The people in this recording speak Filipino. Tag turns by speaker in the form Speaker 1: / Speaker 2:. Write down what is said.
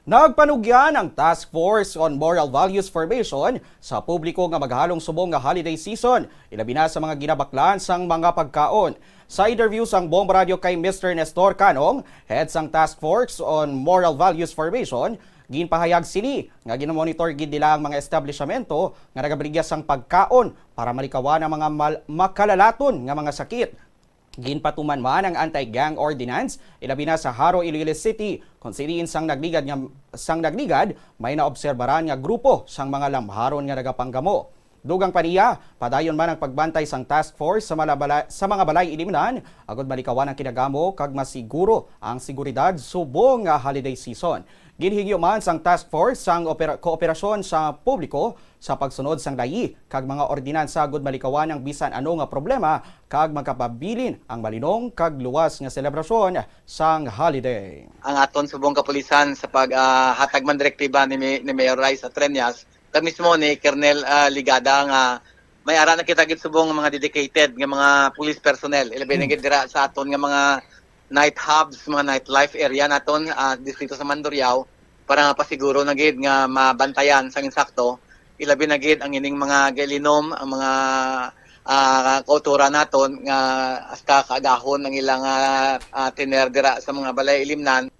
Speaker 1: Nagpanugyan ang Task Force on Moral Values Formation sa publiko nga maghalong subong nga holiday season, ilabi na sa mga ginabaklan sang mga pagkaon. Sa interview sang Bomba Radio kay Mr. Nestor Canong, head sang Task Force on Moral Values Formation, ginpahayag sini nga ginomonitor gid nila ang mga establishmento nga nagabaligya sang pagkaon para malikawan ang mga makalalaton nga mga sakit. Ginpatuman man ang anti-gang ordinance ilabi na sa Haro, Iloilo City kung siriin sang nagligad may naobserbaran nga grupo sang mga lamharon nga nagapanggamo. Dugang paniya, padayon man ang pagbantay sang task force sa mga balay ilimnan agud malikawan ang kinagamo kag masiguro ang seguridad subong nga holiday season. Ginhigyo man sang task force sang kooperasyon sa publiko sa pagsunod sang layi kag mga ordinansa agud malikawan ang bisan ano nga problema kag magkapabilin ang malinong kag luwas nga selebrasyon sang holiday.
Speaker 2: Ang aton subong kapulisan sa paghatag man direktiba ni Mayor Rai sa Trenyas kag mismo ni Colonel Ligada nga may ara na kita gid subong mga dedicated nga mga police personnel ilabi na gid dira sa aton nga mga night hubs, mga nightlife area naton distrito sa Mandurriao para nga pasiguro na gid nga mabantayan sang insakto ilabi na gid ang ining mga galinom ang mga kautura naton nga hasta kaagahon ng ilang tiner dira sa mga balay ilimnan